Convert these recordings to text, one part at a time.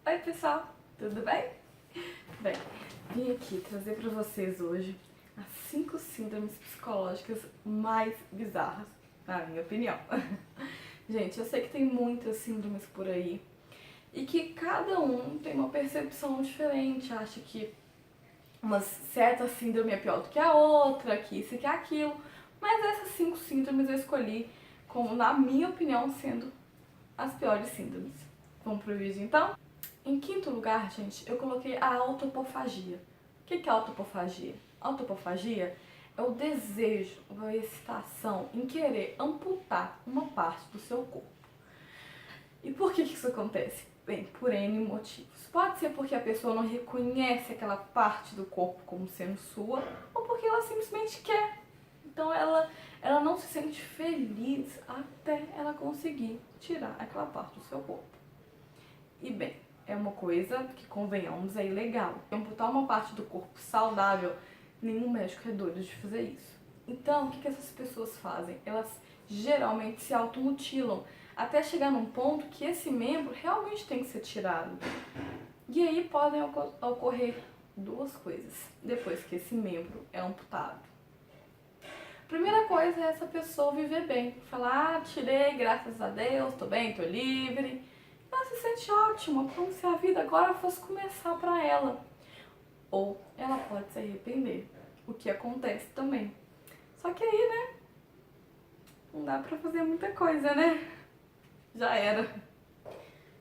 Oi pessoal, tudo bem? Bem, vim aqui trazer para vocês hoje as 5 síndromes psicológicas mais bizarras, na minha opinião. Gente, eu sei que tem muitas síndromes por aí e que cada um tem uma percepção diferente, acha que uma certa síndrome é pior do que a outra, que isso e que aquilo, mas essas 5 síndromes eu escolhi como, na minha opinião, sendo as piores síndromes. Vamos pro vídeo então? Em quinto lugar, gente, eu coloquei a autopofagia. O que é autopofagia? Autopofagia é o desejo, a excitação em querer amputar uma parte do seu corpo. E por que isso acontece? Bem, por N motivos. Pode ser porque a pessoa não reconhece aquela parte do corpo como sendo sua, ou porque ela simplesmente quer. Então ela não se sente feliz até ela conseguir tirar aquela parte do seu corpo. E bem, é uma coisa que, convenhamos, é ilegal. Amputar uma parte do corpo saudável, nenhum médico é doido de fazer isso. Então, o que essas pessoas fazem? Elas geralmente se automutilam, até chegar num ponto que esse membro realmente tem que ser tirado. E aí podem ocorrer duas coisas depois que esse membro é amputado. Primeira coisa é essa pessoa viver bem, falar, tirei, graças a Deus, tô bem, tô livre. Ela se sente ótima, como se a vida agora fosse começar pra ela. Ou ela pode se arrepender, o que acontece também. Só que aí, né, não dá pra fazer muita coisa, né? Já era.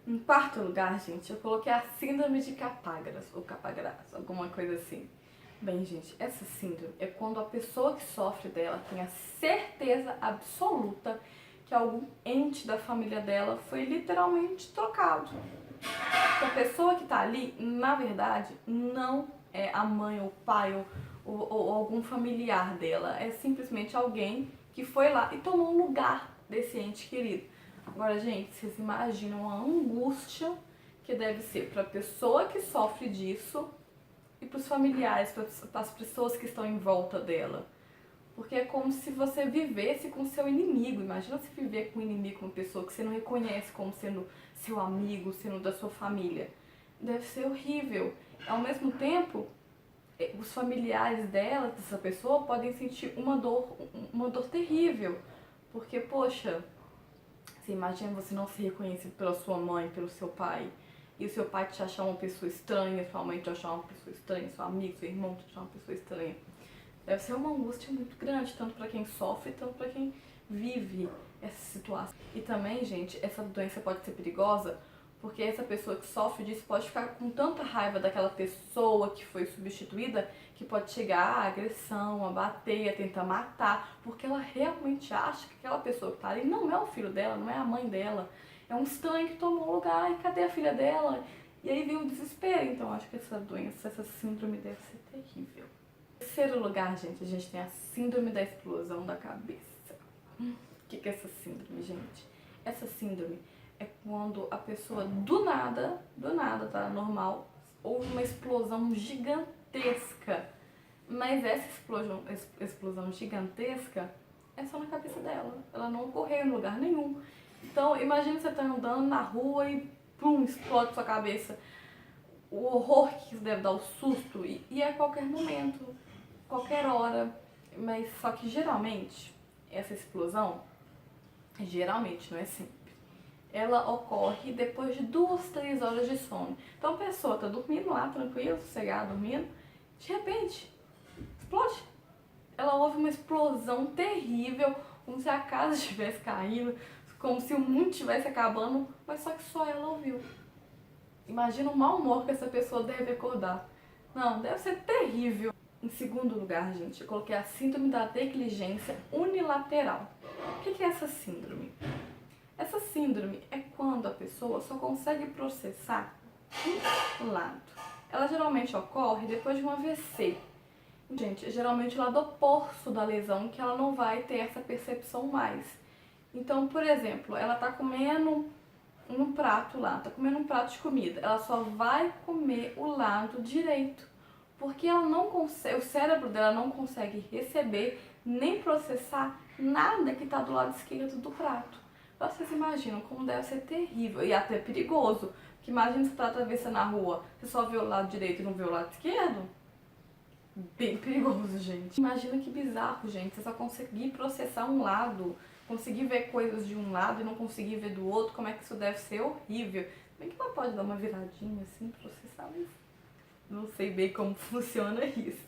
Em quarto lugar, gente, eu coloquei a síndrome de Capgras, ou Capgras, alguma coisa assim. Bem, gente, essa síndrome é quando a pessoa que sofre dela tem a certeza absoluta que algum ente da família dela foi literalmente trocado. Que a pessoa que tá ali, na verdade, não é a mãe, ou o pai, ou algum familiar dela. É simplesmente alguém que foi lá e tomou o lugar desse ente querido. Agora, gente, vocês imaginam a angústia que deve ser para a pessoa que sofre disso e para os familiares, para as pessoas que estão em volta dela. Porque é como se você vivesse com seu inimigo. Imagina você viver com um inimigo, com uma pessoa que você não reconhece como sendo seu amigo, sendo da sua família. Deve ser horrível. Ao mesmo tempo, os familiares dela, dessa pessoa, podem sentir uma dor terrível. Porque, poxa, você imagina você não ser reconhecido pela sua mãe, pelo seu pai, e o seu pai te achar uma pessoa estranha, sua mãe te achar uma pessoa estranha, seu amigo, seu irmão te achar uma pessoa estranha. Deve ser uma angústia muito grande, tanto para quem sofre, tanto para quem vive essa situação. E também, gente, essa doença pode ser perigosa, porque essa pessoa que sofre disso pode ficar com tanta raiva daquela pessoa que foi substituída, que pode chegar à agressão, a bater, a tentar matar, porque ela realmente acha que aquela pessoa que tá ali não é o filho dela, não é a mãe dela, é um estranho que tomou o lugar, e cadê a filha dela? E aí vem o desespero. Então acho que essa doença, essa síndrome deve ser terrível. Em terceiro lugar, gente, a gente tem a síndrome da explosão da cabeça. O que é essa síndrome, gente? Essa síndrome é quando a pessoa do nada, tá normal, houve uma explosão gigantesca. Mas essa explosão gigantesca é só na cabeça dela. Ela não ocorreu em lugar nenhum. Então, imagina você tá andando na rua e pum, explode sua cabeça. O horror que isso deve dar, o susto, e é a qualquer momento, qualquer hora. Mas só que geralmente, essa explosão, geralmente, não é sempre, ela ocorre depois de 2, 3 horas de sono. Então a pessoa tá dormindo lá, tranquila, sossegada, dormindo, de repente, explode. Ela ouve uma explosão terrível, como se a casa estivesse caindo, como se o mundo estivesse acabando, mas só que só ela ouviu. Imagina o mau humor que essa pessoa deve acordar. Não, deve ser terrível. Em segundo lugar, gente, eu coloquei a síndrome da negligência unilateral. O que é essa síndrome? Essa síndrome é quando a pessoa só consegue processar um lado. Ela geralmente ocorre depois de um AVC. Gente, geralmente o lado oposto da lesão, que ela não vai ter essa percepção mais. Então, por exemplo, ela tá comendo um prato lá, tá comendo um prato de comida, ela só vai comer o lado direito, porque ela não consegue, o cérebro dela não consegue receber nem processar nada que tá do lado esquerdo do prato. Vocês imaginam como deve ser terrível e até perigoso, Porque imagina você tá atravessando a rua, você só vê o lado direito e não vê o lado esquerdo. Bem perigoso, gente. Imagina que bizarro, gente. Você só conseguir processar um lado, conseguir ver coisas de um lado e não conseguir ver do outro. Como é que isso deve ser horrível. Bem que ela pode dar uma viradinha assim, processar isso. Não sei bem como funciona isso.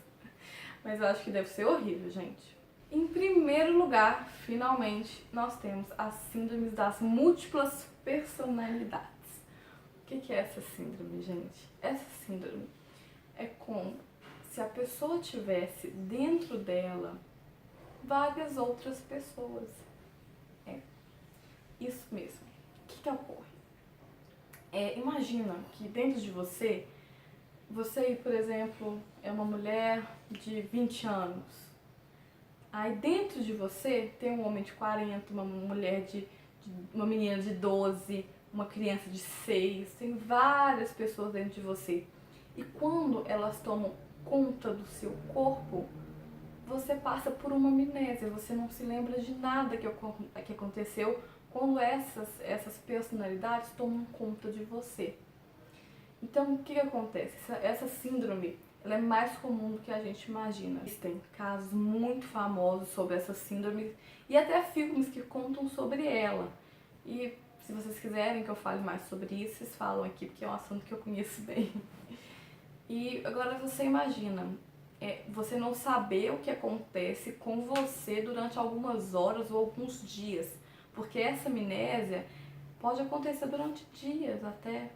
Mas eu acho que deve ser horrível, gente. Em primeiro lugar, finalmente, nós temos as síndromes das múltiplas personalidades. O que é essa síndrome, gente? Essa síndrome é como se a pessoa tivesse dentro dela várias outras pessoas. É isso mesmo. O que ocorre? Imagina que dentro de você, por exemplo, é uma mulher de 20 anos. Aí dentro de você tem um homem de 40, uma mulher uma menina de 12, uma criança de 6, tem várias pessoas dentro de você. E quando elas tomam conta do seu corpo, você passa por uma amnésia, você não se lembra de nada que aconteceu quando essas personalidades tomam conta de você. Então, o que acontece? Essa síndrome, ela é mais comum do que a gente imagina. Existem casos muito famosos sobre essa síndrome e até filmes que contam sobre ela. E se vocês quiserem que eu fale mais sobre isso, vocês falam aqui, porque é um assunto que eu conheço bem. E agora você imagina, você não saber o que acontece com você durante algumas horas ou alguns dias. Porque essa amnésia pode acontecer durante dias até,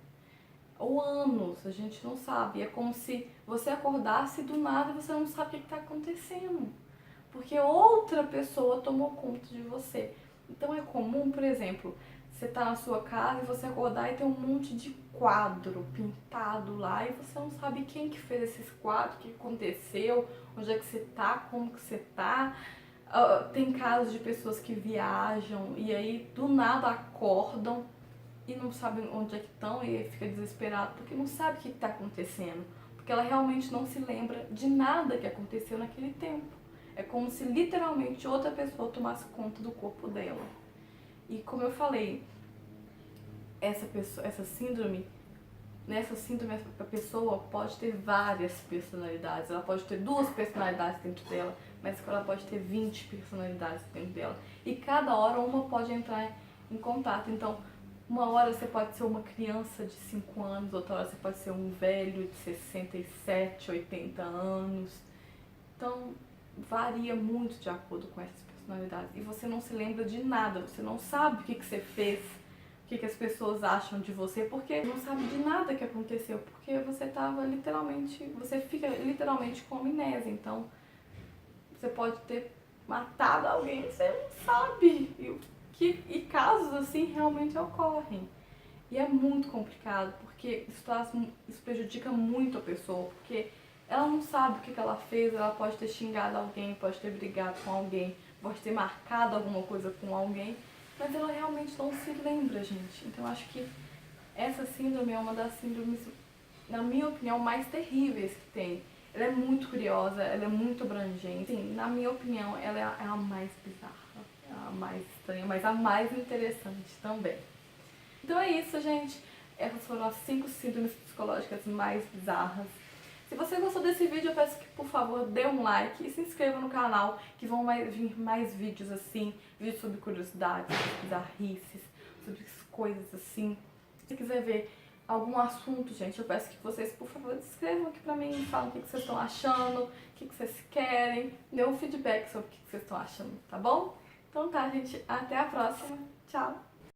ou anos, a gente não sabe. É como se você acordasse do nada e você não sabe o que está acontecendo. Porque outra pessoa tomou conta de você. Então é comum, por exemplo, você tá na sua casa e você acordar e tem um monte de quadro pintado lá e você não sabe quem que fez esses quadros, o que aconteceu, onde é que você tá, como que você tá. Tem casos de pessoas que viajam e aí do nada acordam e não sabem onde é que estão e aí fica desesperado porque não sabe o que está acontecendo. Porque ela realmente não se lembra de nada que aconteceu naquele tempo. É como se literalmente outra pessoa tomasse conta do corpo dela. E como eu falei, nessa síndrome a pessoa pode ter várias personalidades. Ela pode ter 2 personalidades dentro dela, mas ela pode ter 20 personalidades dentro dela. E cada hora uma pode entrar em contato. Então, uma hora você pode ser uma criança de 5 anos, outra hora você pode ser um velho de 67, 80 anos. Então, varia muito de acordo com essas personalidades. E você não se lembra de nada, você não sabe o que você fez, o que as pessoas acham de você, porque não sabe de nada que aconteceu, porque você fica literalmente com amnésia. Então, você pode ter matado alguém, você não sabe. E casos assim realmente ocorrem. E é muito complicado, porque isso prejudica muito a pessoa, porque ela não sabe o que ela fez, ela pode ter xingado alguém, pode ter brigado com alguém, pode ter marcado alguma coisa com alguém, mas ela realmente não se lembra, gente. Então eu acho que essa síndrome é uma das síndromes, na minha opinião, mais terríveis que tem. Ela é muito curiosa, ela é muito abrangente. Sim, na minha opinião, ela é a mais bizarra, a mais estranha, mas a mais interessante também. Então é isso, gente. Essas foram as 5 síndromes psicológicas mais bizarras. Se você gostou desse vídeo, eu peço que, por favor, dê um like e se inscreva no canal, que vão vir mais vídeos assim, vídeos sobre curiosidades, sobre bizarrices, sobre coisas assim. Se quiser ver algum assunto, gente, eu peço que vocês, por favor, escrevam aqui pra mim, falem o que vocês estão achando, o que vocês querem, dê um feedback sobre o que vocês estão achando, tá bom? Então tá, gente, até a próxima. Tchau!